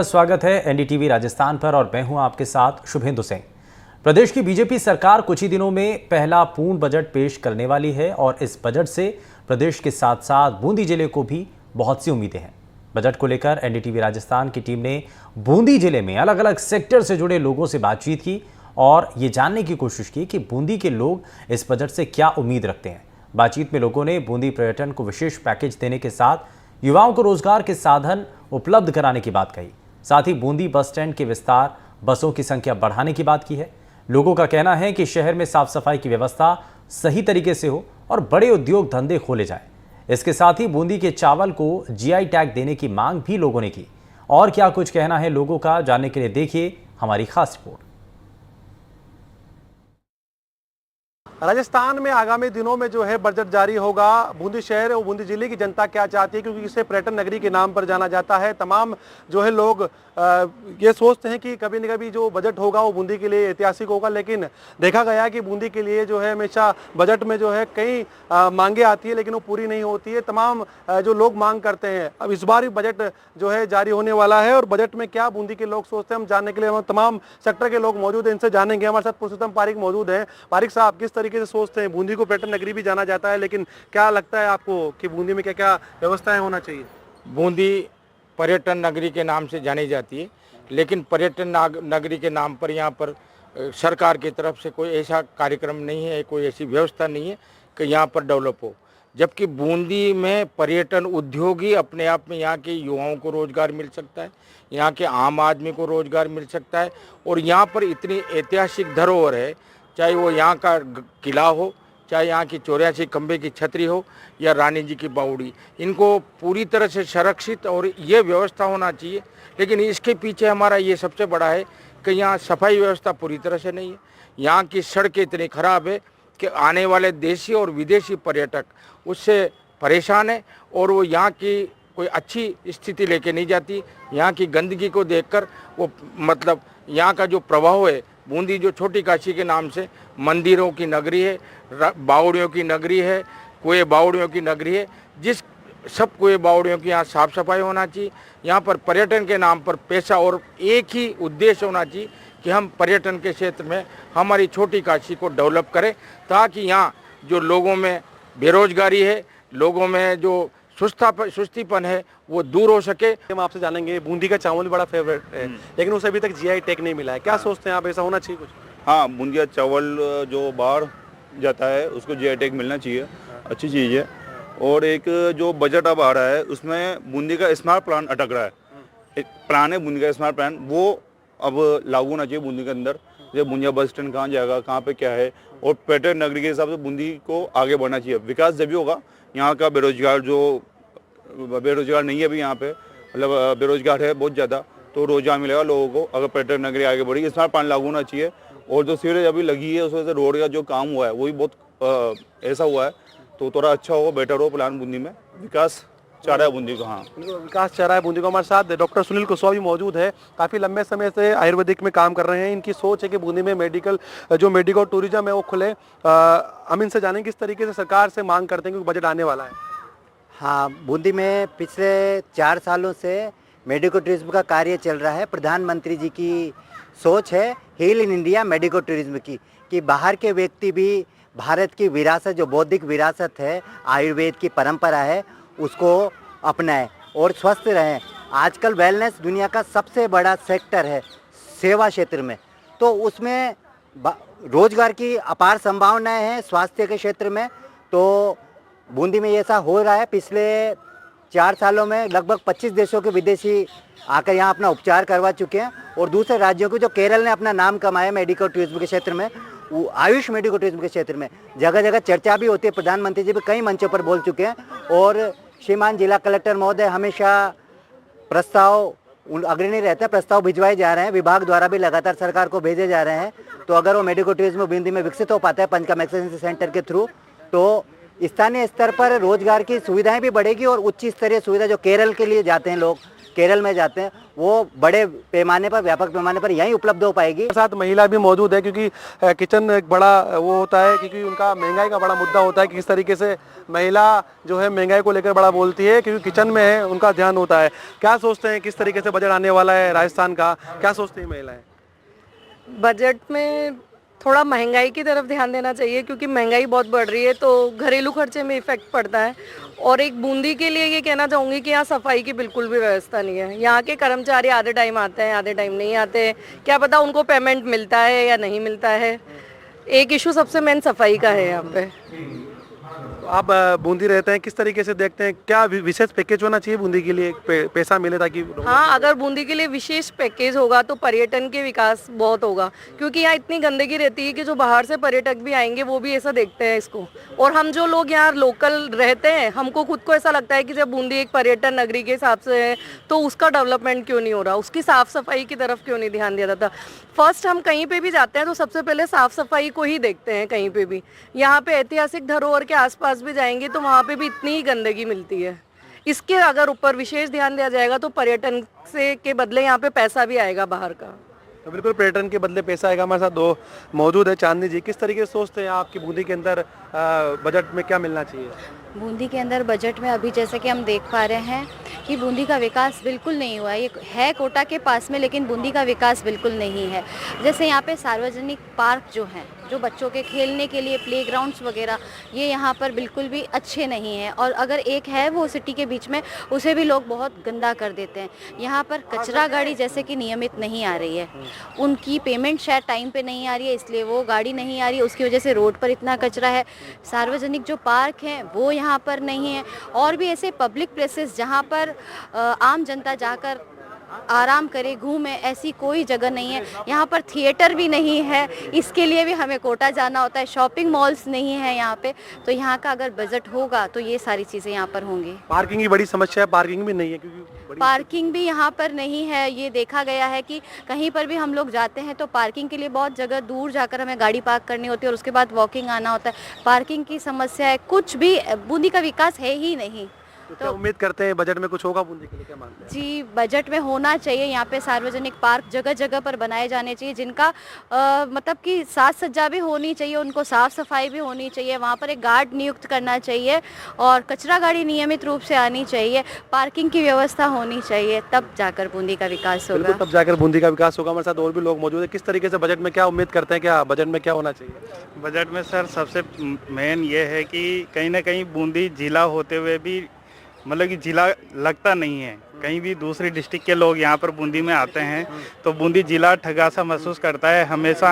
स्वागत है एनडीटीवी राजस्थान पर और मैं हूं आपके साथ शुभेंदु सिंह। प्रदेश की बीजेपी सरकार कुछ ही दिनों में पहला पूर्ण बजट पेश करने वाली है और इस बजट से प्रदेश के साथ साथ बूंदी जिले को भी बहुत सी उम्मीदें हैं। बजट को लेकर एनडीटीवी राजस्थान की टीम ने बूंदी जिले में अलग अलग सेक्टर से जुड़े लोगों से बातचीत की और ये जानने की कोशिश की कि बूंदी के लोग इस बजट से क्या उम्मीद रखते हैं। बातचीत में लोगों ने बूंदी पर्यटन को विशेष पैकेज देने के साथ युवाओं को रोजगार के साधन उपलब्ध कराने की बात कही। साथ ही बूंदी बस स्टैंड के विस्तार, बसों की संख्या बढ़ाने की बात की है। लोगों का कहना है कि शहर में साफ सफाई की व्यवस्था सही तरीके से हो और बड़े उद्योग धंधे खोले जाएं। इसके साथ ही बूंदी के चावल को जीआई टैग देने की मांग भी लोगों ने की। और क्या कुछ कहना है लोगों का, जानने के लिए देखिए हमारी खास रिपोर्ट। राजस्थान में आगामी दिनों में जो है बजट जारी होगा। बूंदी शहर और बूंदी जिले की जनता क्या चाहती है, क्योंकि इसे पर्यटन नगरी के नाम पर जाना जाता है। तमाम जो है लोग ये सोचते हैं कि कभी न कभी जो बजट होगा वो बूंदी के लिए ऐतिहासिक होगा, लेकिन देखा गया है कि बूंदी के लिए जो है हमेशा बजट में जो है कई मांगे आती है, लेकिन वो पूरी नहीं होती है। तमाम जो लोग मांग करते हैं, अब इस बार भी बजट जो है जारी होने वाला है और बजट में क्या बूंदी के लोग सोचते हैं, हम जानने के लिए हम तमाम सेक्टर के लोग मौजूद हैं, इनसे जानेंगे। हमारे साथ पुरुषोत्तम पारिक मौजूद हैं। पारिक साहब, किस तरीके से सोचते हैं? बूंदी को पर्यटन नगरी भी जाना जाता है, लेकिन क्या लगता है आपको कि बूंदी में क्या क्या व्यवस्थाएं होना चाहिए? बूंदी पर्यटन नगरी के नाम से जानी जाती है, लेकिन पर्यटन नगरी के नाम पर यहाँ पर सरकार की तरफ से कोई ऐसा कार्यक्रम नहीं है, कोई ऐसी व्यवस्था नहीं है कि यहाँ पर डेवलप हो। जबकि बूंदी में पर्यटन उद्योग ही अपने आप में यहाँ के युवाओं को रोजगार मिल सकता है, यहाँ के आम आदमी को रोजगार मिल सकता है। और यहाँ पर इतनी ऐतिहासिक धरोहर है, चाहे वो यहाँ का किला हो, चाहे यहाँ की 84 खंबे की छतरी हो या रानी जी की बावड़ी, इनको पूरी तरह से संरक्षित और ये व्यवस्था होना चाहिए। लेकिन इसके पीछे हमारा ये सबसे बड़ा है कि यहाँ सफाई व्यवस्था पूरी तरह से नहीं है। यहाँ की सड़कें इतनी खराब है कि आने वाले देशी और विदेशी पर्यटक उससे परेशान है और वो यहाँ की कोई अच्छी स्थिति लेके नहीं जाती। यहाँ की गंदगी को देखकर वो मतलब यहाँ का जो प्रभाव है, बूंदी जो छोटी काशी के नाम से मंदिरों की नगरी है, बावड़ियों की नगरी है, कुएं बावड़ियों की नगरी है, जिस सब कुएं बावड़ियों की यहाँ साफ सफाई होना चाहिए। यहाँ पर पर्यटन के नाम पर पैसा और एक ही उद्देश्य होना चाहिए कि हम पर्यटन के क्षेत्र में हमारी छोटी काशी को डेवलप करें, ताकि यहाँ जो लोगों में बेरोजगारी है, लोगों में जो सुस्तीपन है, वो दूर हो सके। हम आपसे जानेंगे, बूंदी का चावल भी बड़ा फेवरेट है, लेकिन उसे अभी तक जीआई टैग नहीं मिला है। क्या सोचते हैं आप, ऐसा होना चाहिए कुछ? हाँ, बूंदिया चावल जो बाहर जाता है उसको जीआई टैग मिलना चाहिए, अच्छी चीज़ है। और एक जो बजट अब आ रहा है उसमें बूंदी का स्मार्ट प्लान अटक रहा है। एक प्लान है बूंदी का स्मार्ट प्लान, वो अब लागू होना चाहिए बूंदी के अंदर। जैसे बूंदिया बस स्टैंड कहाँ जाएगा, कहाँ पे क्या है, और पर्यटन नगरी के हिसाब से बूंदी को आगे बढ़ना चाहिए। विकास जब भी होगा, यहाँ का बेरोजगार नहीं है अभी यहाँ पे, मतलब बेरोजगार है बहुत ज़्यादा, तो रोजगार मिलेगा लोगों को अगर पर्यटन नगरी आगे बढ़ी। स्मार्ट प्लान लागू होना चाहिए। और जो सीवरेज अभी लगी है उस वजह से रोड का जो काम हुआ है वो भी बहुत ऐसा हुआ है, तो थोड़ा अच्छा हो, बेटर हो प्लान बूंदी में। विकास चाह रहा है बूंदी को। हाँ, विकास चाह रहा है बूंदी को। हमारे साथ डॉक्टर सुनील कुशवाहा भी मौजूद है, काफ़ी लंबे समय से आयुर्वेदिक में काम कर रहे हैं। इनकी सोच है कि बूंदी में मेडिकल टूरिज्म है वो खुले। हम इनसे जानेंगे किस तरीके से सरकार से मांग करते हैं, क्योंकि बजट आने वाला है। हाँ, बूंदी में पिछले 4 सालों से मेडिको टूरिज्म का कार्य चल रहा है। प्रधानमंत्री जी की सोच है heal in India medico tourism की, कि बाहर के व्यक्ति भी भारत की विरासत, जो बौद्धिक विरासत है, आयुर्वेद की परंपरा है, उसको अपनाएं और स्वस्थ रहें। आजकल वेलनेस दुनिया का सबसे बड़ा सेक्टर है सेवा क्षेत्र में, तो उसमें रोजगार की अपार संभावनाएं हैं स्वास्थ्य के क्षेत्र में। तो बूंदी में ऐसा हो रहा है। पिछले 4 सालों में लगभग 25 देशों के विदेशी आकर यहाँ अपना उपचार करवा चुके हैं। और दूसरे राज्यों के, जो केरल ने अपना नाम कमाया मेडिको टूरिज्म के क्षेत्र में, आयुष मेडिको टूरिज्म के क्षेत्र में जगह जगह चर्चा भी होती है। प्रधानमंत्री जी भी कई मंचों पर बोल चुके हैं और श्रीमान जिला कलेक्टर महोदय हमेशा प्रस्ताव अग्रणी रहते हैं, प्रस्ताव भिजवाए जा रहे हैं, विभाग द्वारा भी लगातार सरकार को भेजे जा रहे हैं। तो अगर वो मेडिको टूरिज्म बूंदी में विकसित हो पाता है पंचकर्म एक्सचेंज सेंटर के थ्रू, तो स्थानीय स्तर पर रोजगार की सुविधाएं भी बढ़ेगी और उच्च स्तरीय सुविधा जो केरल के लिए जाते हैं लोग, केरल में जाते हैं, वो बड़े पैमाने पर, व्यापक पैमाने पर यहीं उपलब्ध हो पाएगी। साथ महिला भी मौजूद है क्योंकि किचन एक बड़ा वो होता है, क्योंकि उनका महंगाई का बड़ा मुद्दा होता है कि किस तरीके से महिला जो है महंगाई को लेकर बड़ा बोलती है, क्योंकि किचन में है उनका ध्यान होता है। क्या सोचते हैं किस तरीके से बजट आने वाला है राजस्थान का, क्या सोचती हैं महिलाएं? बजट में थोड़ा महंगाई की तरफ ध्यान देना चाहिए, क्योंकि महंगाई बहुत बढ़ रही है तो घरेलू खर्चे में इफेक्ट पड़ता है। और एक बूंदी के लिए ये कहना चाहूँगी कि यहाँ सफाई की बिल्कुल भी व्यवस्था नहीं है। यहाँ के कर्मचारी आधे टाइम आते हैं, आधे टाइम नहीं आते, क्या पता उनको पेमेंट मिलता है या नहीं मिलता है। एक इशू सबसे मेन सफाई का है यहाँ पे। आप बूंदी रहते हैं, किस तरीके से देखते हैं, क्या विशेष पैकेज होना चाहिए बूंदी के लिए, पैसा मिले ताकि? हाँ, अगर बूंदी के लिए विशेष पैकेज होगा तो पर्यटन के विकास बहुत होगा, क्योंकि यहाँ इतनी गंदगी रहती है कि जो बाहर से पर्यटक भी आएंगे वो भी ऐसा देखते हैं इसको। और हम जो लोग यहाँ लोकल रहते हैं, हमको खुद को ऐसा लगता है कि जब बूंदी एक पर्यटन नगरी के हिसाब से है तो उसका डेवलपमेंट क्यों नहीं हो रहा, उसकी साफ सफाई की तरफ क्यों नहीं ध्यान दिया जाता। फर्स्ट हम कहीं पे भी जाते हैं तो सबसे पहले साफ सफाई को ही देखते हैं। कहीं पे भी, यहाँ पे ऐतिहासिक धरोहर के आसपास भी जाएंगे तो वहाँ पे भी इतनी ही गंदगी मिलती है। इसके अगर ऊपर विशेष ध्यान दिया जाएगा तो पर्यटन से के बदले यहाँ पे पैसा भी आएगा बाहर का। तो बिल्कुल पर्यटन के बदले पैसा आएगा। हमारे साथ दो मौजूद है। चांदनी जी, किस तरीके से सोचते हैं आपकी बूंदी के अंदर बजट में क्या मिलना चाहिए? बूंदी के अंदर बजट में अभी जैसे कि हम देख पा रहे हैं कि बूंदी का विकास बिल्कुल नहीं हुआ है। ये है कोटा के पास में, लेकिन बूंदी का विकास बिल्कुल नहीं है। जैसे यहाँ पे सार्वजनिक पार्क जो हैं, जो बच्चों के खेलने के लिए प्लेग्राउंड्स वगैरह, ये यहाँ पर बिल्कुल भी अच्छे नहीं हैं। और अगर एक है वो सिटी के बीच में, उसे भी लोग बहुत गंदा कर देते हैं। यहाँ पर कचरा गाड़ी जैसे कि नियमित नहीं आ रही है, उनकी पेमेंट शायद टाइम पे नहीं आ रही है, इसलिए वो गाड़ी नहीं आ रही है। उसकी वजह से रोड पर इतना कचरा है। सार्वजनिक जो पार्क हैं वो यहाँ पर नहीं है। और भी ऐसे पब्लिक प्लेसेस जहाँ पर आम जनता जाकर आराम करे, घूमे, ऐसी कोई जगह नहीं है। यहाँ पर थिएटर भी नहीं है, इसके लिए भी हमें कोटा जाना होता है। शॉपिंग मॉल्स नहीं है यहाँ पे। तो यहाँ का अगर बजट होगा तो ये सारी चीज़ें यहाँ पर होंगी। पार्किंग की बड़ी समस्या है, पार्किंग भी नहीं है, क्योंकि पार्किंग भी यहाँ पर नहीं है। ये देखा गया है कि कहीं पर भी हम लोग जाते हैं तो पार्किंग के लिए बहुत जगह दूर जाकर हमें गाड़ी पार्क करनी होती है और उसके बाद वॉकिंग आना होता है। पार्किंग की समस्या है, कुछ भी बूंदी का विकास है ही नहीं। तो क्या उम्मीद करते हैं बजट में कुछ होगा बूंदी के लिए, क्या मानते हैं? जी, बजट में होना चाहिए। यहाँ पे सार्वजनिक पार्क जगह जगह पर बनाए जाने चाहिए, जिनका मतलब कि साज सज्जा भी होनी चाहिए, उनको साफ सफाई भी होनी चाहिए। वहाँ पर एक गार्ड नियुक्त करना चाहिए और कचरा गाड़ी नियमित रूप से आनी चाहिए। पार्किंग की व्यवस्था होनी चाहिए, तब जाकर बूंदी का विकास होगा। बिल्कुल, तब जाकर बूंदी का विकास होगा। हमारे साथ और भी लोग मौजूद है। किस तरीके से बजट में क्या उम्मीद करते हैं, क्या बजट में क्या होना चाहिए? बजट में सर सबसे मेन ये है कि कहीं ना कहीं बूंदी जिला होते हुए भी मतलब कि जिला लगता नहीं है। कहीं भी दूसरी डिस्ट्रिक्ट के लोग यहाँ पर बूंदी में आते हैं तो बूंदी जिला ठगा सा महसूस करता है। हमेशा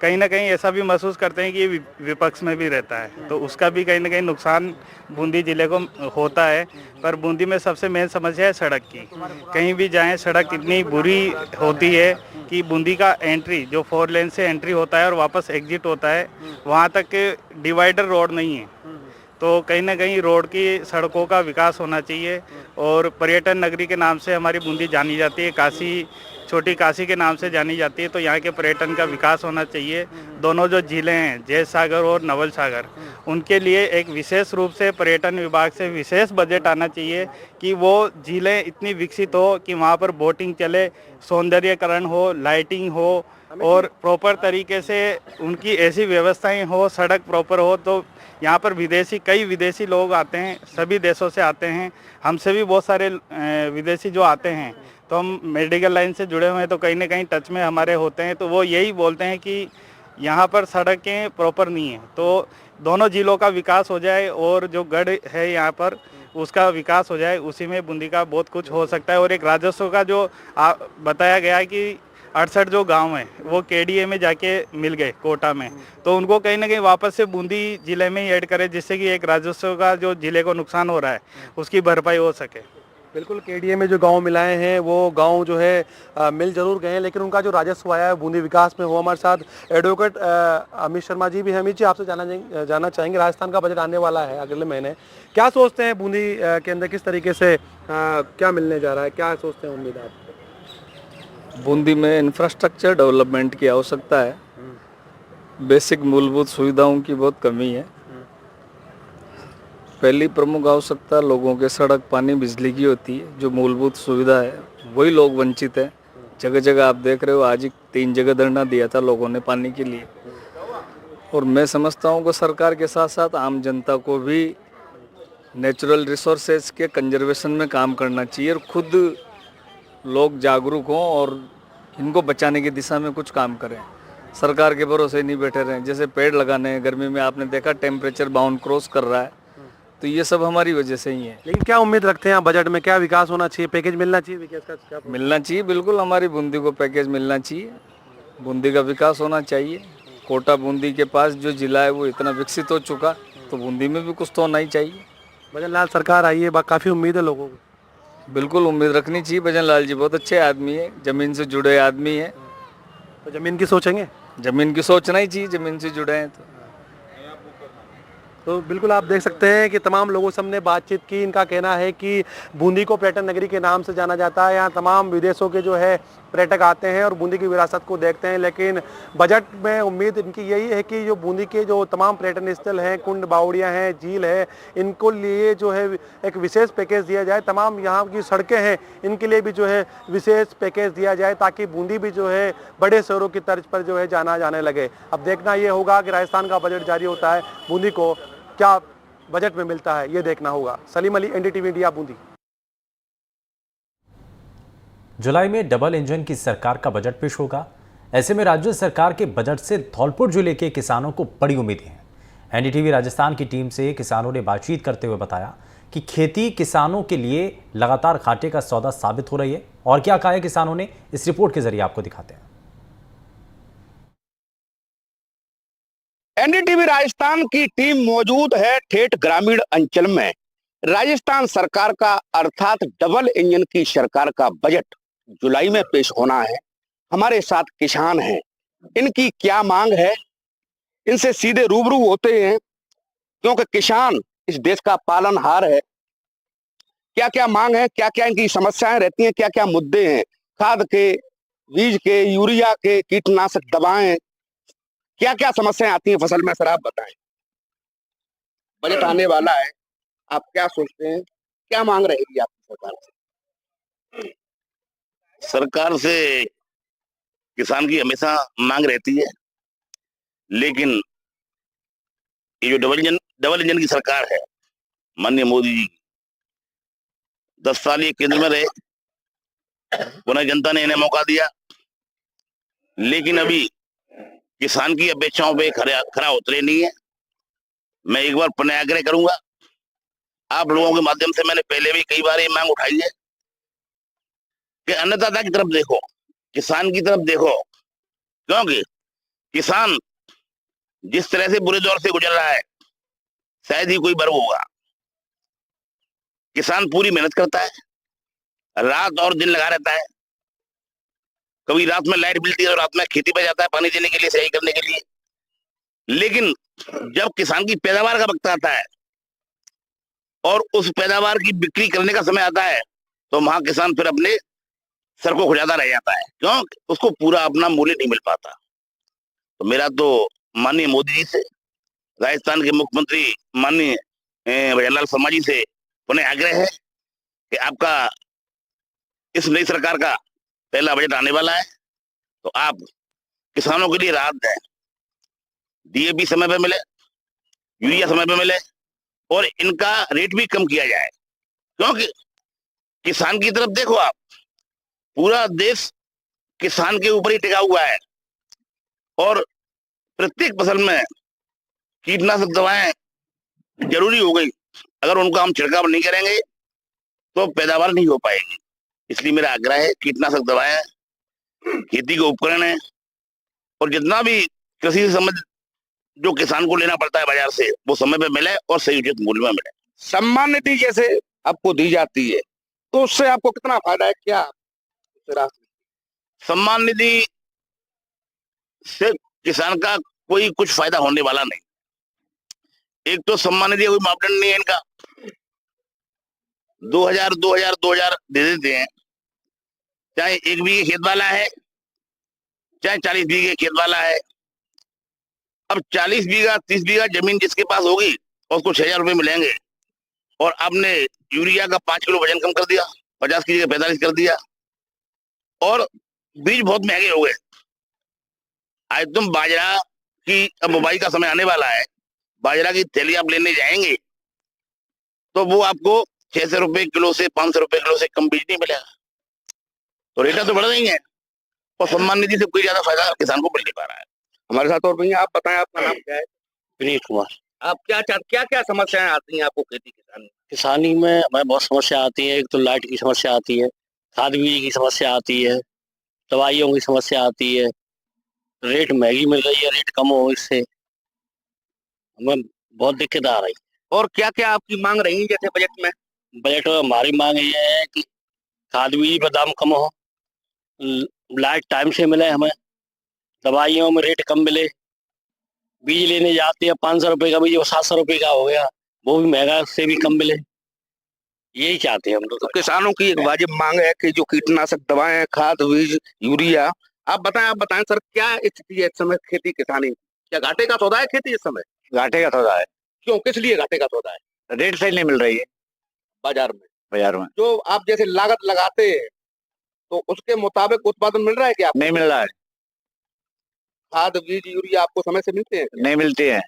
कहीं ना कहीं ऐसा भी महसूस करते हैं कि ये विपक्ष में भी रहता है, तो उसका भी कहीं ना कहीं नुकसान बूंदी जिले को होता है। पर बूंदी में सबसे मेन समस्या है सड़क की। कहीं भी जाएं सड़क इतनी बुरी होती है कि बूंदी का एंट्री जो 4 लेन से एंट्री होता है और वापस एग्जिट होता है, वहाँ तक डिवाइडर रोड नहीं है। तो कहीं ना कहीं रोड की सड़कों का विकास होना चाहिए। और पर्यटन नगरी के नाम से हमारी बूंदी जानी जाती है, काशी, छोटी काशी के नाम से जानी जाती है। तो यहाँ के पर्यटन का विकास होना चाहिए। दोनों जो जिले हैं, जैत सागर और नवल सागर, उनके लिए एक विशेष रूप से पर्यटन विभाग से विशेष बजट आना चाहिए कि वो जिले इतनी विकसित हो कि वहाँ पर बोटिंग चले, सौंदर्यकरण हो, लाइटिंग हो और प्रॉपर तरीके से उनकी ऐसी व्यवस्थाएं हो, सड़क प्रॉपर हो। तो यहाँ पर कई विदेशी लोग आते हैं, सभी देशों से आते हैं। हमसे भी बहुत सारे विदेशी जो आते हैं, तो हम मेडिकल लाइन से जुड़े हुए हैं तो कहीं ना कहीं टच में हमारे होते हैं। तो वो यही बोलते हैं कि यहाँ पर सड़कें प्रॉपर नहीं है। तो दोनों जिलों का विकास हो जाए और जो गढ़ है यहाँ पर उसका विकास हो जाए, उसी में बूंदी का बहुत कुछ हो सकता है। और एक राजस्व का जो बताया गया है कि 68 जो गांव हैं वो केडीए में जाके मिल गए कोटा में, तो उनको कहीं ना कहीं वापस से बूंदी जिले में ही ऐड करें, जिससे कि एक राजस्व का जो जिले को नुकसान हो रहा है उसकी भरपाई हो सके। बिल्कुल, केडीए में जो गांव मिलाए हैं वो गांव जो है मिल जरूर गए हैं, लेकिन उनका जो राजस्व आया है बूंदी विकास में वो। हमारे साथ एडवोकेट अमित शर्मा जी भी हैं। अमित जी, आपसे जानना चाहेंगे, राजस्थान का बजट आने वाला है अगले महीने, क्या सोचते हैं बूंदी के अंदर किस तरीके से क्या मिलने जा रहा है, क्या सोचते हैं, उम्मीद आप? बूंदी में इंफ्रास्ट्रक्चर डेवलपमेंट की आवश्यकता है। बेसिक मूलभूत सुविधाओं की बहुत कमी है। पहली प्रमुख आवश्यकता लोगों के सड़क, पानी, बिजली की होती है। जो मूलभूत सुविधा है वही लोग वंचित हैं। जगह जगह आप देख रहे हो, आज ही 3 जगह धरना दिया था लोगों ने पानी के लिए। और मैं समझता हूँ कि सरकार के साथ साथ आम जनता को भी नेचुरल रिसोर्सेज के कंजर्वेशन में काम करना चाहिए और खुद लोग जागरूक हों और इनको बचाने की दिशा में कुछ काम करें। सरकार के भरोसे नहीं बैठे रहें। जैसे पेड़ लगाने हैं, गर्मी में आपने देखा टेम्परेचर बाउंड क्रॉस कर रहा है, तो ये सब हमारी वजह से ही है। लेकिन क्या उम्मीद रखते हैं आप बजट में? क्या विकास होना चाहिए? पैकेज मिलना चाहिए विकास का? क्या मिलना चाहिए, बिल्कुल हमारी बूंदी को पैकेज मिलना चाहिए। बूंदी का विकास होना चाहिए। कोटा बूंदी के पास जो जिला है वो इतना विकसित हो चुका, तो बूंदी में भी कुछ तो होना ही चाहिए। भजन लाल सरकार आई है, काफ़ी उम्मीद है लोगों को। बिल्कुल उम्मीद रखनी चाहिए। भजन लाल जी बहुत अच्छे आदमी है, जमीन से जुड़े आदमी है। तो ज़मीन की सोचेंगे? जमीन की सोचना ही चाहिए, जमीन से जुड़े हैं तो बिल्कुल आप देख सकते हैं कि तमाम लोगों से हमने बातचीत की। इनका कहना है कि बूंदी को पर्यटन नगरी के नाम से जाना जाता है। यहाँ तमाम विदेशों के जो है पर्यटक आते हैं और बूंदी की विरासत को देखते हैं। लेकिन बजट में उम्मीद इनकी यही है कि जो बूंदी के जो तमाम पर्यटन स्थल हैं, कुंड बावड़ियाँ हैं, झील है, इनको लिए जो है एक विशेष पैकेज दिया जाए। तमाम यहाँ की सड़कें हैं, इनके लिए भी जो है विशेष पैकेज दिया जाए, ताकि बूंदी भी जो है बड़े शहरों की तर्ज पर जो है जाने लगे। अब देखना ये होगा कि राजस्थान का बजट जारी होता है, बूंदी को क्या बजट में मिलता है, ये देखना होगा। Salim Ali, NDTV India, Bundi. जुलाई में डबल इंजन की सरकार का बजट पेश होगा। ऐसे में राज्य सरकार के बजट से धौलपुर जिले के किसानों को बड़ी उम्मीदें हैं। एनडीटीवी राजस्थान की टीम से किसानों ने बातचीत करते हुए बताया कि खेती किसानों के लिए लगातार घाटे का सौदा साबित हो रही है। और क्या कहा है किसानों ने, इस रिपोर्ट के जरिए आपको दिखाते हैं। एनडीटीवी राजस्थान की टीम मौजूद है ठेठ ग्रामीण अंचल में। राजस्थान सरकार का अर्थात डबल इंजन की सरकार का बजट जुलाई में पेश होना है। हमारे साथ किसान हैं, इनकी क्या मांग है, इनसे सीधे रूबरू होते हैं, क्योंकि किसान इस देश का पालनहार है। क्या क्या मांग है, क्या क्या इनकी समस्याएं रहती हैं, क्या क्या मुद्दे हैं, खाद के, बीज के, यूरिया के, कीटनाशक दवाएं, क्या क्या समस्याएं आती हैं फसल में, सर आप बताएं। बजट आने वाला है, आप क्या सोचते हैं, क्या मांग रहेगी आपकी सरकार से? सरकार से किसान की हमेशा मांग रहती है, लेकिन ये जो डबल इंजन की सरकार है, माननीय मोदी जी 10 साल ये केंद्र में रहे, पुनः जनता ने इन्हें मौका दिया, लेकिन अभी किसान की अपेक्षाओं पे खरा उतरे नहीं है। मैं एक बार पुनः आग्रह करूंगा, आप लोगों के माध्यम से, मैंने पहले भी कई बार ये मांग उठाई है कि अन्नदाता की तरफ देखो, किसान की तरफ देखो, क्योंकि किसान जिस तरह से बुरे दौर से गुजर रहा है, शायद ही कोई वर्ग होगा। किसान पूरी मेहनत करता है, रात और दिन लगा रहता है। कभी रात में लाइट मिलती है तो रात में खेती पे जाता है पानी देने के लिए, सिंचाई करने के लिए। लेकिन जब किसान की पैदावार का वक्त आता है और उस पैदावार की बिक्री करने का समय आता है, तो वहां किसान फिर अपने सर को खुजाता रह जाता है, क्यों? उसको पूरा अपना मूल्य नहीं मिल पाता। तो मेरा तो माननीय मोदी जी से, राजस्थान के मुख्यमंत्री माननीय भजन लाल शर्मा जी से पुनः आग्रह है कि आपका इस नई सरकार का पहला बजट आने वाला है, तो आप किसानों के लिए राहत दें। डीएपी समय पे मिले, यूरिया समय पे मिले, और इनका रेट भी कम किया जाए, क्योंकि किसान की तरफ देखो आप, पूरा देश किसान के ऊपर ही टिका हुआ है और प्रत्येक फसल में कीटनाशक दवाएं जरूरी हो गई। अगर उनका हम छिड़काव नहीं करेंगे तो पैदावार नहीं हो पाएगी। इसलिए मेरा आग्रह है, कीटनाशक दवाएं, खेती के उपकरण है, और जितना भी कृषि से संबंधित जो किसान को लेना पड़ता है बाजार से, वो समय पे मिले और सही उचित मूल्य में मिले। सम्मान निधि जैसे आपको दी जाती है, तो उससे आपको कितना फायदा है? क्या सम्मान निधि से किसान का कोई कुछ फायदा होने वाला नहीं। एक तो सम्मान निधि कोई मापदंड नहीं है इनका, 2000 दे देते हैं, चाहे 1 बीघे खेत वाला है, चाहे 40 बीघे खेत वाला है। अब 40 बीघा 30 बीघा जमीन जिसके पास होगी उसको 6000 रुपए मिलेंगे, और आपने यूरिया का 5 किलो वजन कम कर दिया, 50 की जगह 45 कर दिया, और बीज बहुत महंगे हो गए। आज तुम बाजरा की, अब बुवाई का समय आने वाला है, बाजरा की थैली आप लेने जाएंगे तो वो आपको 600 रुपए किलो से 500 रुपए किलो से कम बीज नहीं मिलेगा। तो रेट तो बढ़ रही है और सम्मान निधि से कोई ज्यादा फायदा किसान को मिल नहीं पा रहा है। हमारे साथ और भैया, आप बताएं आपका नाम क्या है? विनीत कुमार। आप क्या क्या समस्याएं आती हैं आपको खेती किसानी? किसानी में हमें बहुत समस्या आती है। एक तो लाइट की समस्या आती है, खाद बीज की समस्या आती है, दवाइयों की समस्या आती है, रेट महंगी मिल रही है, रेट कम हो, इससे हमें बहुत दिक्कत आ रही है। और क्या क्या आपकी मांग रही है जैसे बजट में? बजट में हमारी मांग ये है कि खाद बीज पर दाम कम हो, लाइट टाइम से मिले, हमें दवाइयों में रेट कम मिले, बीज लेने जाते हैं 500 रुपए का बीज वो 700 रुपए का हो गया, वो भी महंगा, उससे भी कम मिले, यही चाहते हैं हम लोग। तो किसानों की एक वाजिब मांग है कि जो कीटनाशक दवाएं, खाद बीज, यूरिया, आप बताएं सर, क्या स्थिति है इस समय खेती किसानी? क्या घाटे का सौदा है खेती इस समय? घाटे का सौदा है। क्यों, किस लिए घाटे का सौदा है? रेट सही नहीं मिल रही है बाजार में। में जो आप जैसे लागत लगाते हैं तो उसके मुताबिक उत्पादन मिल रहा है क्या? नहीं मिल रहा है, खाद बीज यूरिया आपको समय से मिलते हैं? नहीं मिलती है,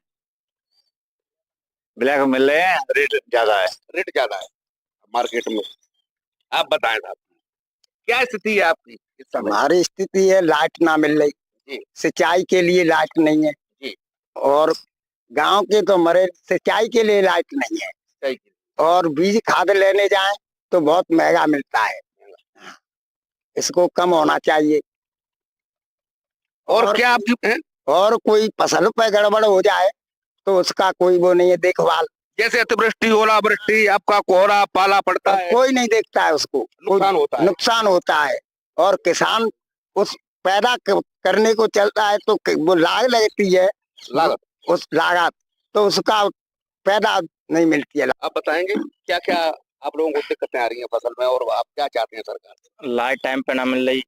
ब्लैक में मिल रहे हैं, रेट ज्यादा है। रेट ज्यादा है मार्केट में। आप बताएं साहब, क्या स्थिति है आपकी इस समय? हमारी स्थिति है लाइट ना मिल रही जी। सिंचाई के लिए लाइट नहीं है जी। और गांव के तो मरे सिंचाई के लिए लाइट नहीं है सही। और बीज खाद लेने जाएं तो बहुत महंगा मिलता है, इसको कम होना चाहिए। और क्या आपकी और कोई फसल पे गड़बड़ हो जाए तो उसका कोई वो नहीं है देखभाल, जैसे अतिवृष्टि, ओलावृष्टि, आपका कोहरा पाला पड़ता है, कोई नहीं देखता है, उसको नुकसान होता है और किसान उस पैदा करने को चलता है तो वो लागत लगती है, उस लागत तो उसका पैदा नहीं मिलती है। आप बताएंगे क्या क्या आप लोगों को दिक्कतें आ रही हैं फसल में और आप क्या चाहते हैं सरकार से? लाइट टाइम पे ना मिल रही,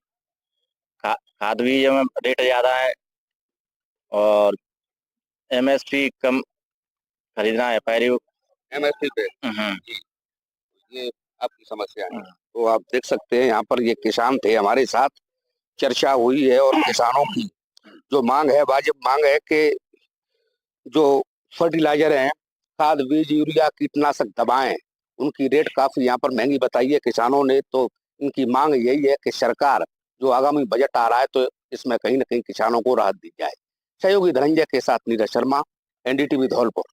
खाद बीज में रेट ज्यादा है और एमएसपी कम खरीदना है, एमएसपी पे ये आपकी समस्या है। तो आप देख सकते हैं यहाँ पर ये किसान थे, हमारे साथ चर्चा हुई है और किसानों की जो मांग है, वाजिब मांग है कि जो फर्टिलाइजर हैं, खाद बीज, यूरिया, कीटनाशक दवाएं, उनकी रेट काफी यहाँ पर महंगी बताई है किसानों ने। तो इनकी मांग यही है कि सरकार जो आगामी बजट आ रहा है तो इसमें कहीं ना कहीं किसानों को राहत दी जाए। सहयोगी धनंजय के साथ नीरज शर्मा, एनडीटीवी धौलपुर।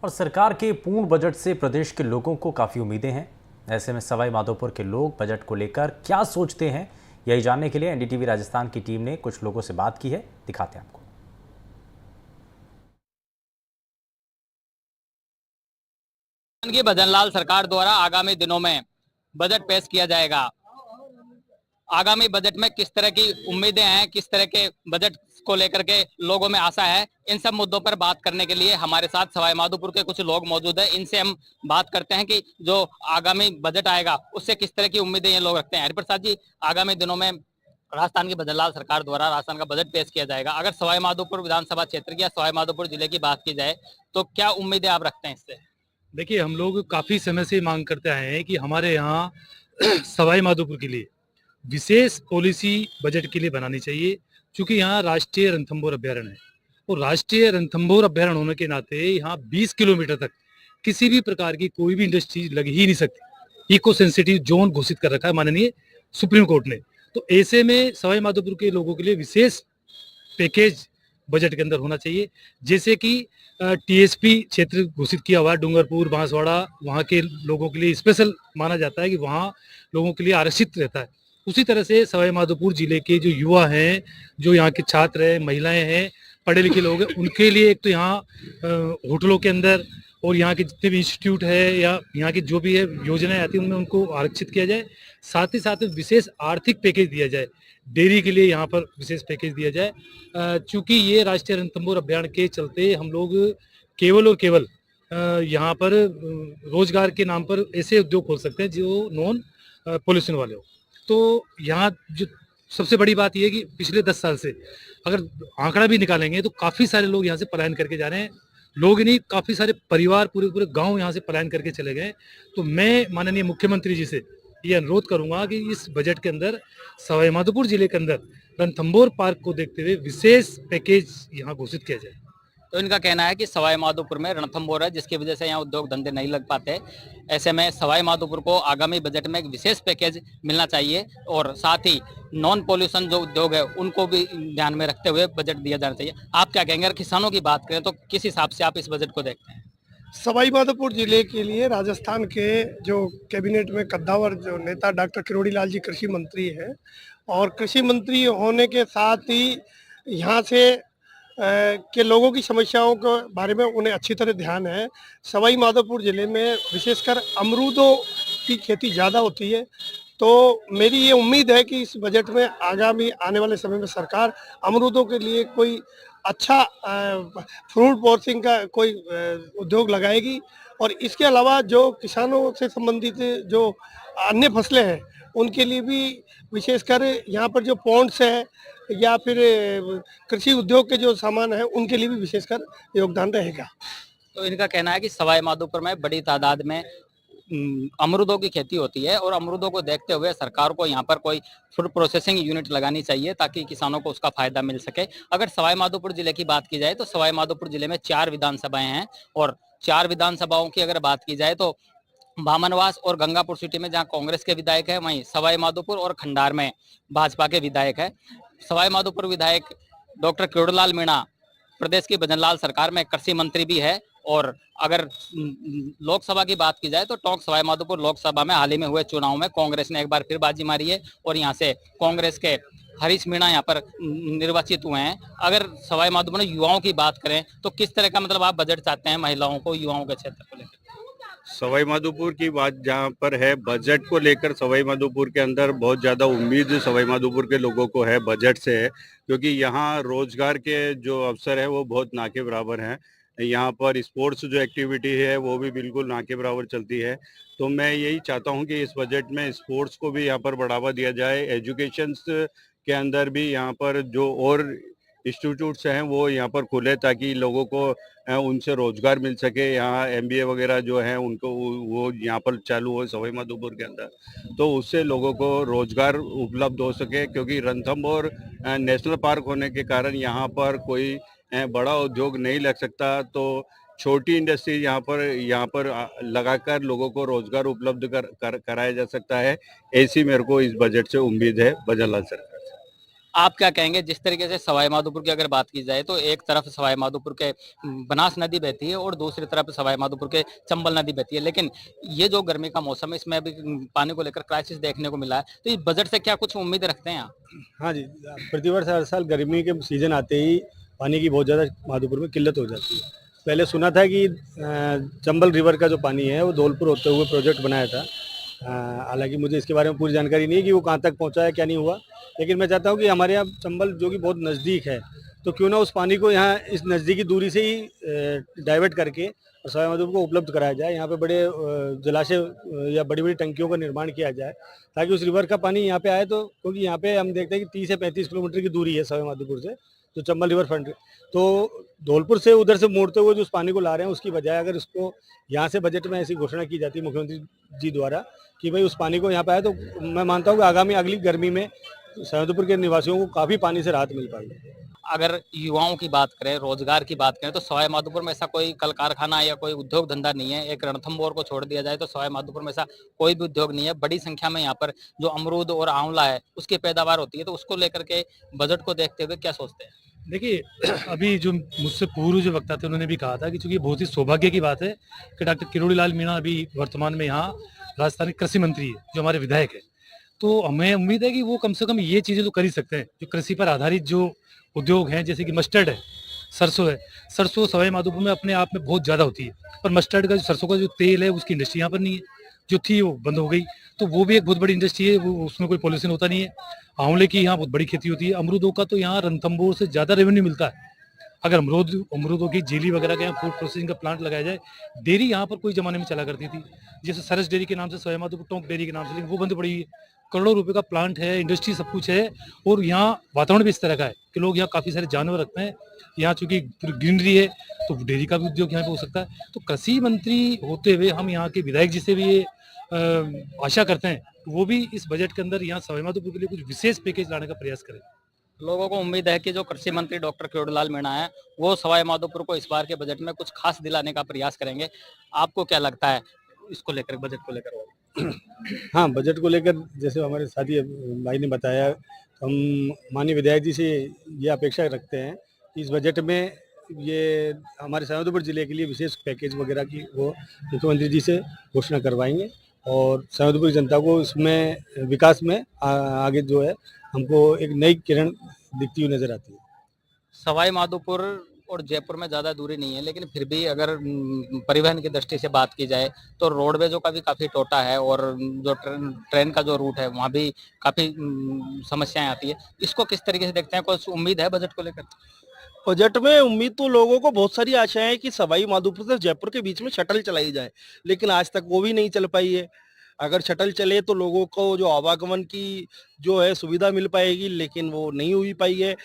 और सरकार के पूर्ण बजट से प्रदेश के लोगों को काफ़ी उम्मीदें हैं। ऐसे में सवाई माधोपुर के लोग बजट को लेकर क्या सोचते हैं, यही जानने के लिए एनडीटीवी राजस्थान की टीम ने कुछ लोगों से बात की है, दिखाते हैं आपको। की भजनलाल सरकार द्वारा आगामी दिनों में बजट पेश किया जाएगा। आगामी बजट में किस तरह की उम्मीदें हैं, किस तरह के बजट को लेकर के लोगों में आशा है, इन सब मुद्दों पर बात करने के लिए हमारे साथ सवाई माधोपुर के कुछ लोग मौजूद हैं। इनसे हम बात करते हैं कि जो आगामी बजट आएगा उससे किस तरह की उम्मीदें ये लोग रखते हैं। हरिप्रसाद जी, आगामी दिनों में राजस्थान की भजनलाल सरकार द्वारा राजस्थान का बजट पेश किया जाएगा। अगर सवाई माधोपुर विधानसभा क्षेत्र की या सवाई माधोपुर जिले की बात की जाए तो क्या उम्मीदें आप रखते हैं इससे? देखिए, हम लोग काफ़ी समय से मांग करते आए हैं कि हमारे यहाँ सवाई माधोपुर के लिए विशेष पॉलिसी बजट के लिए बनानी चाहिए, क्योंकि यहाँ राष्ट्रीय रणथंभौर अभ्यारण्य है और राष्ट्रीय रणथंभौर अभ्यारण्य होने के नाते यहाँ 20 किलोमीटर तक किसी भी प्रकार की कोई भी इंडस्ट्री लग ही नहीं सकती। इको सेंसिटिव जोन घोषित कर रखा है माननीय सुप्रीम कोर्ट ने। तो ऐसे में सवाई माधोपुर के लोगों के लिए विशेष पैकेज बजट के अंदर होना चाहिए, जैसे कि टीएसपी क्षेत्र घोषित किया हुआ है, डूंगरपुर, बांसवाड़ा, वहाँ के लोगों के लिए स्पेशल माना जाता है कि वहाँ लोगों के लिए आरक्षित रहता है। उसी तरह से सवाई माधोपुर जिले के जो युवा हैं, जो यहाँ के छात्र हैं, महिलाएं हैं, पढ़े लिखे लोग हैं, उनके लिए एक तो यहाँ होटलों के अंदर और यहाँ के जितने भी इंस्टीट्यूट है या यहाँ की जो भी है योजनाएं आती हैं उनमें उनको आरक्षित किया जाए। साथ ही साथ विशेष आर्थिक पैकेज दिया जाए, डेयरी के लिए यहाँ पर विशेष पैकेज दिया जाए, चूँकि ये राष्ट्रीय रणथंभौर अभियान के चलते हम लोग केवल और केवल यहाँ पर रोजगार के नाम पर ऐसे उद्योग खोल सकते हैं जो नॉन पॉल्यूशन वाले हो। तो यहाँ जो सबसे बड़ी बात यह है कि पिछले 10 साल से अगर आंकड़ा भी निकालेंगे तो काफ़ी सारे लोग यहाँ से पलायन करके जा रहे हैं। लोग ही नहीं, काफ़ी सारे परिवार, पूरे पूरे गांव यहाँ से पलायन करके चले गए। तो मैं माननीय मुख्यमंत्री जी से ये अनुरोध करूंगा कि इस बजट के अंदर सवाई माधोपुर जिले के अंदर रणथंभौर पार्क को देखते हुए विशेष पैकेज यहाँ घोषित किया जाए। तो इनका कहना है कि सवाई माधोपुर में रणथंभौर है, जिसकी वजह से यहाँ उद्योग धंधे नहीं लग पाते। ऐसे में सवाई माधोपुर को आगामी बजट में एक विशेष पैकेज मिलना चाहिए और साथ ही नॉन पॉल्यूशन जो उद्योग है उनको भी ध्यान में रखते हुए बजट दिया जाना चाहिए। आप क्या कहेंगे? अगर किसानों की बात करें तो किस हिसाब से आप इस बजट को देखते हैं? सवाई माधोपुर जिले के लिए राजस्थान के जो कैबिनेट में कद्दावर जो नेता डॉक्टर किरोड़ी लाल जी कृषि मंत्री हैं, और कृषि मंत्री होने के साथ ही यहाँ से के लोगों की समस्याओं के बारे में उन्हें अच्छी तरह ध्यान है। सवाई माधोपुर जिले में विशेषकर अमरूदों की खेती ज़्यादा होती है, तो मेरी ये उम्मीद है कि इस बजट में आगामी आने वाले समय में सरकार अमरूदों के लिए कोई अच्छा फ्रूट प्रोसेसिंग का कोई उद्योग लगाएगी। और इसके अलावा जो किसानों से संबंधित जो अन्य फसलें हैं उनके लिए भी विशेषकर यहाँ पर जो पॉन्ड्स है या फिर कृषि उद्योग के जो सामान है उनके लिए भी विशेषकर योगदान रहेगा। तो इनका कहना है कि सवाई माधोपुर में बड़ी तादाद में अमरूदों की खेती होती है और अमरूदों को देखते हुए सरकार को यहाँ पर कोई फूड प्रोसेसिंग यूनिट लगानी चाहिए ताकि किसानों को उसका फायदा मिल सके। अगर सवाई माधोपुर जिले की बात की जाए तो सवाई माधोपुर जिले में 4 विधानसभाएं हैं और 4 विधानसभाओं की अगर बात की जाए तो बामनवास और गंगापुर सिटी में जहां कांग्रेस के विधायक है, वहीं सवाई माधोपुर और खंडार में भाजपा के विधायक है। सवाई माधोपुर विधायक डॉक्टर किरोड़ीलाल मीणा प्रदेश की भजनलाल सरकार में कृषि मंत्री भी है। और अगर लोकसभा की बात की जाए तो टोंक सवाई माधोपुर लोकसभा में हाल ही में हुए चुनाव में कांग्रेस ने एक बार फिर बाजी मारी है और यहाँ से कांग्रेस के हरीश मीणा यहाँ पर निर्वाचित हुए हैं। अगर सवाई माधोपुर में युवाओं की बात करें तो किस तरह का मतलब आप बजट चाहते हैं महिलाओं को, युवाओं के क्षेत्र को लेकर? सवाई माधोपुर की बात जहाँ पर है, बजट को लेकर सवाई माधोपुर के अंदर बहुत ज़्यादा उम्मीद सवाई माधोपुर के लोगों को है बजट से है, क्योंकि यहाँ रोजगार के जो अवसर है वो बहुत ना के बराबर हैं। यहाँ पर स्पोर्ट्स जो एक्टिविटी है वो भी बिल्कुल ना के बराबर चलती है। तो मैं यही चाहता हूँ कि इस बजट में स्पोर्ट्स को भी यहाँ पर बढ़ावा दिया जाए। एजुकेशन के अंदर भी यहाँ पर जो और इंस्टीट्यूट्स हैं वो यहाँ पर खुले ताकि लोगों को उनसे रोजगार मिल सके। यहाँ MBA वगैरह जो है उनको वो यहाँ पर चालू हो सवाई माधोपुर के अंदर, तो उससे लोगों को रोजगार उपलब्ध हो सके। क्योंकि रणथंभौर नेशनल पार्क होने के कारण यहाँ पर कोई बड़ा उद्योग नहीं लग सकता, तो छोटी इंडस्ट्री यहाँ पर लगाकर लोगों को रोजगार उपलब्ध कराया जा सकता है। ऐसी मेरे को इस बजट से उम्मीद है भजनलाल सरकार से। आप क्या कहेंगे? जिस तरीके से सवाई माधोपुर की अगर बात की जाए तो एक तरफ सवाई माधोपुर के बनास नदी बहती है और दूसरी तरफ सवाई माधोपुर के चंबल नदी बहती है, लेकिन ये जो गर्मी का मौसम है इसमें अभी पानी को लेकर क्राइसिस देखने को मिला है, तो इस बजट से क्या कुछ उम्मीद रखते हैं आप? हाँ जी, प्रतिवर्ष हर साल गर्मी के सीजन आते ही पानी की बहुत ज़्यादा माधोपुर में किल्लत हो जाती है। पहले सुना था कि चंबल रिवर का जो पानी है वो धौलपुर होते हुए प्रोजेक्ट बनाया था। हालांकि मुझे इसके बारे में पूरी जानकारी नहीं है कि वो कहाँ तक पहुँचा है, क्या नहीं हुआ, लेकिन मैं चाहता हूँ कि हमारे यहाँ चंबल जो कि बहुत नज़दीक है, तो क्यों ना उस पानी को यहाँ इस नज़दीकी दूरी से ही डाइवर्ट करके और सवाई माधोपुर को उपलब्ध कराया जाए। यहाँ पे बड़े जलाशय या बड़ी बड़ी टंकियों का निर्माण किया जाए ताकि उस रिवर का पानी यहाँ पे आए। तो क्योंकि यहाँ पे हम देखते हैं कि 30 से 35 किलोमीटर की दूरी है सवाई माधोपुर से जो चंबल रिवर फ्रंट, तो धौलपुर से उधर से मोड़ते हुए जो उस पानी को ला रहे हैं उसकी बजाय अगर उसको यहाँ से बजट में ऐसी घोषणा की जाती है मुख्यमंत्री जी द्वारा कि भाई उस पानी को यहाँ पे आए, तो मैं मानता हूँ कि आगामी अगली गर्मी में सवाईमाधोपुर के निवासियों को काफ़ी पानी से राहत मिल पाएगी। अगर युवाओं की बात करें, रोजगार की बात करें, तो सवाई माधोपुर में ऐसा कोई कल कारखाना या कोई उद्योग धंधा नहीं है। एक रणथंभौर को छोड़ दिया जाए तो सवाई माधोपुर में ऐसा कोई भी उद्योग नहीं है। बड़ी संख्या में यहाँ पर जो अमरूद और आंवला है उसकी पैदावार होती है, तो उसको लेकर के बजट को देखते हुए क्या सोचते हैं? देखिए, अभी जो मुझसे पूर्व जो वक्ता थे उन्होंने भी कहा था कि चूंकि बहुत ही सौभाग्य की बात है कि डॉक्टर किरोड़ीलाल मीणा अभी वर्तमान में यहाँ राजस्थान कृषि मंत्री है, जो हमारे विधायक है। तो हमें उम्मीद है कि वो कम से कम ये चीज़ें तो कर ही सकते हैं जो कृषि पर आधारित जो उद्योग हैं, जैसे कि मस्टर्ड है, सरसों है। सरसों सवाई माधोपुर में अपने आप में बहुत ज़्यादा होती है, पर मस्टर्ड का सरसों का जो तेल है उसकी इंडस्ट्री यहाँ पर नहीं है, जो थी वो बंद हो गई। तो वो भी एक बहुत बड़ी इंडस्ट्री है, वो उसमें कोई पॉल्यूशन होता नहीं है। आंवले की यहाँ बहुत बड़ी खेती होती है। अमरूदों का तो यहाँ रणथंभौर से ज़्यादा रेवेन्यू मिलता है। अगर अमरूदों की जेली वगैरह का फूड प्रोसेसिंग का प्लांट लगाया जाए। डेयरी यहाँ पर कोई जमाने में चला करती थी, जैसे सरस डेयरी के नाम से सवाई माधोपुर टोंक डेयरी के नाम से, लेकिन वो बंद पड़ी हुई है। करोड़ों रुपए का प्लांट है, इंडस्ट्री सब कुछ है, और यहाँ वातावरण भी इस तरह का है कि लोग यहाँ काफी सारे जानवर रखते हैं। यहाँ चूंकि पूरी ग्रीनरी है तो डेयरी का भी उद्योग यहाँ पे हो सकता है। तो कृषि मंत्री होते हुए हम यहाँ के विधायक जी से भी ये आशा करते हैं कि वो भी इस बजट के अंदर यहाँ सवाई माधोपुर के लिए कुछ विशेष पैकेज लाने का प्रयास करें। लोगों को उम्मीद है कि जो कृषि मंत्री डॉक्टर किरोड़ीलाल मीणा है वो सवाई माधोपुर को इस बार के बजट में कुछ खास दिलाने का प्रयास करेंगे। आपको क्या लगता है इसको लेकर, बजट को लेकर? हाँ, बजट को लेकर जैसे हमारे साथी भाई ने बताया, तो हम माननीय विधायक जी से ये अपेक्षा रखते हैं कि इस बजट में ये हमारे सवाईमाधोपुर जिले के लिए विशेष पैकेज वगैरह की वो मुख्यमंत्री जी से घोषणा करवाएंगे, और सवाईमाधोपुर जनता को इसमें विकास में आगे जो है हमको एक नई किरण दिखती हुई नजर आती है। सवाई माधोपुर और जयपुर में ज़्यादा दूरी नहीं है, लेकिन फिर भी अगर परिवहन की दृष्टि से बात की जाए तो रोडवेजों का भी काफ़ी टोटा है, और जो ट्रेन का जो रूट है वहाँ भी काफ़ी समस्याएं आती है। इसको किस तरीके से देखते हैं? कुछ उम्मीद है बजट को लेकर? बजट में उम्मीद तो लोगों को बहुत सारी आशाएं हैं कि सवाई माधोपुर से जयपुर के बीच में शटल चलाई जाए, लेकिन आज तक वो भी नहीं चल पाई है। अगर शटल चले तो लोगों को जो आवागमन की जो है सुविधा मिल पाएगी, लेकिन वो नहीं हुई पाई है।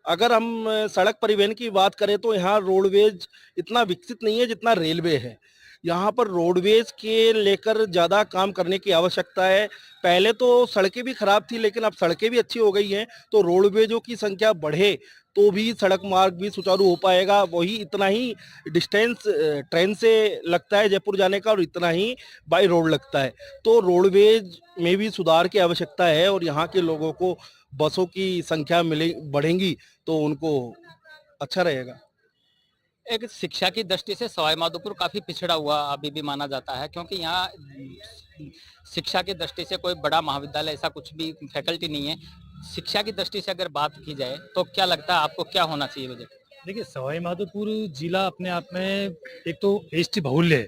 अगर हम सड़क परिवहन की बात करें तो यहाँ रोडवेज इतना विकसित नहीं है जितना रेलवे है। यहाँ पर रोडवेज के लेकर ज़्यादा काम करने की आवश्यकता है। पहले तो सड़कें भी खराब थी, लेकिन अब सड़कें भी अच्छी हो गई हैं, तो रोडवेजों की संख्या बढ़े तो भी सड़क मार्ग भी सुचारू हो पाएगा। वही इतना ही डिस्टेंस ट्रेन से लगता है जयपुर जाने का, और इतना ही बाई रोड लगता है। तो रोडवेज में भी सुधार की आवश्यकता है, और यहाँ के लोगों को बसों की संख्या बढ़ेंगी तो उनको अच्छा रहेगा। एक शिक्षा की दृष्टि से सवाई माधोपुर काफी पिछड़ा हुआ अभी भी माना जाता है, क्योंकि यहाँ शिक्षा की दृष्टि से कोई बड़ा महाविद्यालय ऐसा कुछ भी फैकल्टी नहीं है। शिक्षा की दृष्टि से अगर बात की जाए तो क्या लगता है आपको, क्या होना चाहिए बजट? देखिए, सवाई माधोपुर जिला अपने आप में एक तो एसटी बहुल्य है,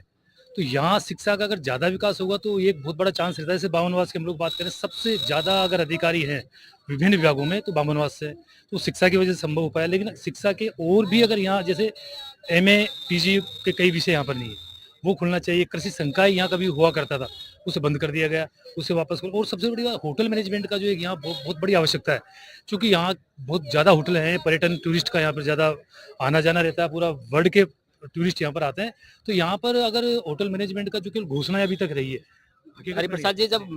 तो यहाँ शिक्षा का अगर ज्यादा विकास होगा तो एक बहुत बड़ा चांस रहता है। जैसे बामनवास के हम लोग बात करें, सबसे ज्यादा अगर अधिकारी हैं विभिन्न विभागों में तो बामनवास से, तो शिक्षा की वजह से संभव हो पाया। लेकिन शिक्षा के और भी अगर यहाँ जैसे एमए पीजी के कई विषय यहाँ पर नहीं है, वो खुलना चाहिए। कृषि संकाय यहाँ कभी हुआ करता था, उसे बंद कर दिया गया, उसे वापस और सबसे बड़ी बात होटल मैनेजमेंट का जो एक यहाँ बहुत बड़ी आवश्यकता है, क्योंकि यहाँ बहुत ज़्यादा होटल हैं, पर्यटन टूरिस्ट का यहाँ पर ज़्यादा आना जाना रहता है, पूरा वर्ल्ड के टूरिस्ट यहाँ पर आते हैं। तो यहाँ पर अगर होटल मैनेजमेंट का जो कि घोषणा अभी तक रही है। हरिप्रसाद जी, जब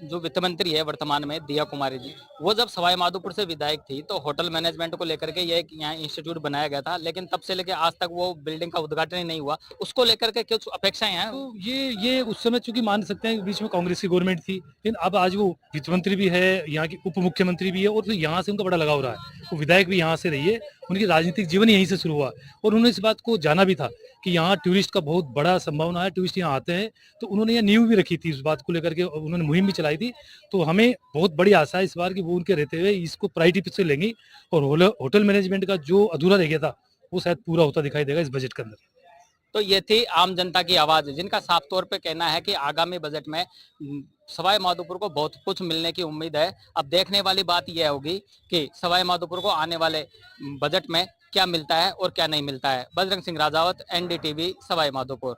जो वित्त मंत्री है वर्तमान में दिया कुमारी जी, वो जब सवाई माधोपुर से विधायक थी तो होटल मैनेजमेंट को लेकर के ये एक यहाँ इंस्टीट्यूट बनाया गया था, लेकिन तब से लेकर आज तक वो बिल्डिंग का उद्घाटन ही नहीं हुआ। उसको लेकर के कुछ अपेक्षाएं हैं? तो ये उस समय चूंकि मान सकते हैं बीच में कांग्रेस की गवर्नमेंट थी, लेकिन अब आज वो वित्त मंत्री भी है, यहाँ की उप मुख्यमंत्री भी है, और फिर यहाँ से उनका बड़ा लगाव रहा है। वो विधायक भी यहाँ से रही है, उनकी राजनीतिक जीवन यहीं से शुरू हुआ, और उन्होंने इस बात को जाना भी था कि यहाँ टूरिस्ट का बहुत बड़ा संभावना है, टूरिस्ट यहाँ आते हैं। तो उन्होंने ये नींव भी रखी थी इस बात को लेकर के, उन्होंने मुहिम भी चलाई थी। तो हमें बहुत बड़ी आशा है इस बार कि वो उनके रहते हुए इसको प्रायोरिटी से लेंगे, और होटल मैनेजमेंट का जो अधूरा रह गया था वो शायद पूरा होता दिखाई देगा इस बजट के अंदर। तो ये थी आम जनता की आवाज, जिनका साफ तौर पे कहना है कि आगामी बजट में सवाई माधोपुर को बहुत कुछ मिलने की उम्मीद है। अब देखने वाली बात यह होगी कि सवाई माधोपुर को आने वाले बजट में क्या मिलता है और क्या नहीं मिलता है। बजरंग सिंह राजावत, NDTV, सवाई माधोपुर।